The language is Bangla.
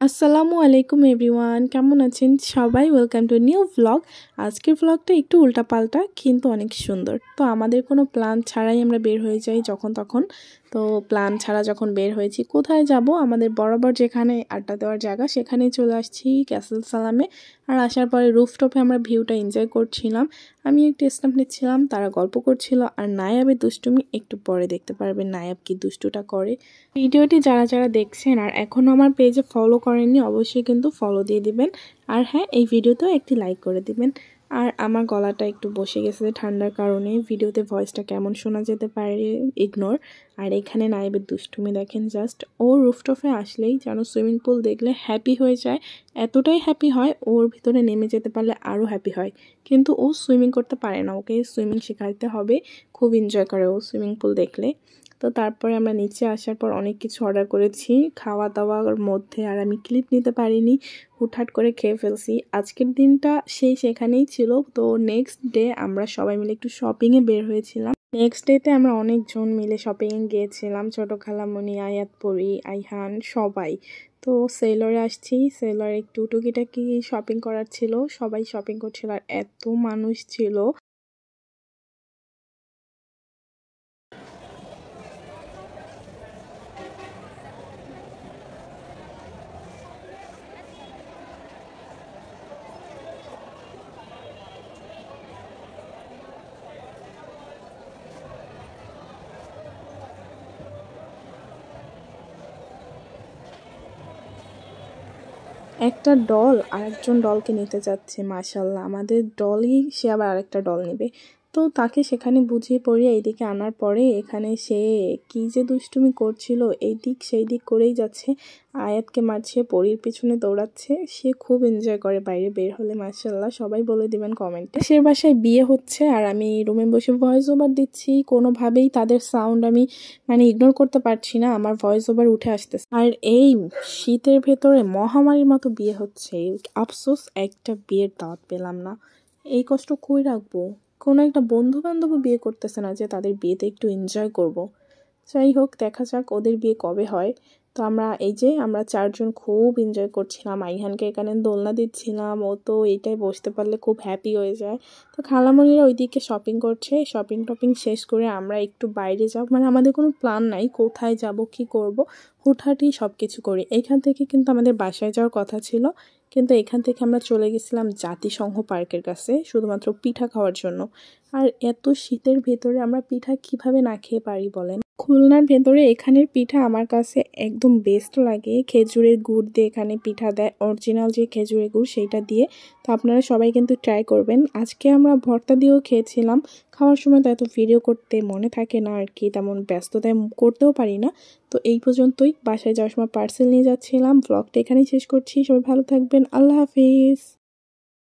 আসসালামু আলাইকুম এভরিওয়ান, কেমন আছেন সবাই? Welcome to new vlog. আজকের ভ্লগটা একটু উল্টাপাল্টা কিন্তু অনেক সুন্দর। তো আমাদের কোনো প্ল্যান ছাড়াই আমরা বের হয়ে যাই যখন তখন। তো প্ল্যান ছাড়া যখন বের হয়েছি, কোথায় যাব? আমাদের বরাবর যেখানে আড্ডা দেওয়ার জায়গা সেখানেই চলে আসছি, ক্যাসেল সালামে। আর আসার পরে রুফটপে আমরা ভিউটা এনজয় করছিলাম। আমি একটু স্ন্যাপ নিচ্ছিলাম, তারা গল্প করছিল। আর নায়াবের দুষ্টুমি একটু পরে দেখতে পারবেন, নায়াব কি দুষ্টুটা করে। ভিডিওটি যারা যারা দেখছেন আর এখনও আমার পেজে ফলো করেননি, অবশ্যই কিন্তু ফলো দিয়ে দিবেন। আর হ্যাঁ, এই ভিডিওতেও একটি লাইক করে দিবেন। আর আমার গলাটা একটু বসে গেছে ঠান্ডার কারণে, ভিডিওতে ভয়েসটা কেমন শোনা যেতে পারে ইগনোর। আর এখানে নাইবের দুষ্টুমি দেখেন জাস্ট। ও রুফটপে আসলেই যেন সুইমিং পুল দেখলে হ্যাপি হয়ে যায়, এতটাই হ্যাপি হয় ওর ভিতরে নেমে যেতে পারলে আরও হ্যাপি হয়। কিন্তু ও সুইমিং করতে পারে না, ওকে সুইমিং শেখাতে হবে। খুব এনজয় করে ও সুইমিং পুল দেখলে। তো তারপরে আমরা নিচে আসার পর অনেক কিছু অর্ডার করেছি খাওয়া দাওয়ার মধ্যে, আর আমি ক্লিপ নিতে পারিনি, হুটহাট করে খেয়ে ফেলছি। আজকের দিনটা সেখানেই ছিল। তো নেক্সট ডে আমরা সবাই মিলে একটু শপিংয়ে বের হয়েছিলাম। নেক্সট ডেতে আমরা অনেকজন মিলে শপিংয়ে গিয়েছিলাম, ছোট খালামণি, আয়াত পরি, আইহান সবাই। তো সেলরে আসছি, সেলরে একটু টুকিটাকি শপিং করার ছিল, সবাই শপিং করছিল আর এত মানুষ ছিল। একটা ডল আরেকজন ডলকে নিতে চাচ্ছে, মাশাল্লাহ আমাদের ডলই সে আবার আরেকটা ডল নেবে। তো তাকে সেখানে বুঝিয়ে পড়িয়ে এইদিকে আনার পরে এখানে সে কি যে দুষ্টুমি করছিল, এই দিক সেই দিক করেই যাচ্ছে, আয়াতকে মারছে, পরীর পিছনে দৌড়াচ্ছে। সে খুব এনজয় করে বাইরে বের হলে, মাশাল্লাহ সবাই বলে দিবেন কমেন্টে। সে বাসায় বিয়ে হচ্ছে আর আমি রুমে বসে ভয়েস ওভার দিচ্ছি, কোনোভাবেই তাদের সাউন্ড আমি ইগনোর করতে পারছি না, আমার ভয়েস ওভার উঠে আসতেছে। আর এই শীতের ভেতরে মহামারীর মতো বিয়ে হচ্ছে, আফসোস একটা বিয়ের দাওয়াত পেলাম না। এই কষ্ট কই রাখবো? কোনো একটা বন্ধু বান্ধবও বিয়ে করতেছে না যে তাদের বিয়েতে একটু এনজয় করব। যাই হোক, দেখা যাক ওদের বিয়ে কবে হয়। তো আমরা চারজন খুব এনজয় করছিলাম, আইহানকে এখানে দোলনা দিচ্ছিলাম, ও তো এইটাই বসতে পারলে খুব হ্যাপি হয়ে যায়। তো খালামণিরা ওইদিকে শপিং করছে, শপিং টপিং শেষ করে আমরা একটু বাইরে যাব, আমাদের কোনো প্ল্যান নাই কোথায় যাব কি করব, হুটহাটি সব কিছু করি। এখান থেকে কিন্তু আমাদের বাসায় যাওয়ার কথা ছিল, কিন্তু এখান থেকে আমরা চলে গেছিলাম জাতিসংঘ পার্কের কাছে শুধুমাত্র পিঠা খাওয়ার জন্য। আর এত শীতের ভেতরে আমরা পিঠা কিভাবে না খেয়ে পারি বলেন? খুলনার ভেতরে এখানের পিঠা আমার কাছে একদম বেস্ট লাগে। খেজুরের গুড় দিয়ে এখানে পিঠা দেয়, অরিজিনাল যে খেজুরের গুড় সেইটা দিয়ে। তো আপনারা সবাই কিন্তু ট্রাই করবেন। আজকে আমরা ভর্তা দিয়েও খেয়েছিলাম। খাওয়ার সময় তো এত ভিডিও করতে মনে থাকে না আর কি, তেমন ব্যস্ততায় করতেও পারি না। তো এই পর্যন্তই, বাসায় যাওয়ার সময় পার্সেল নিয়ে যাচ্ছিলাম। ব্লগটা এখানেই শেষ করছি, সবাই ভালো থাকবেন, আল্লাহ হাফিজ।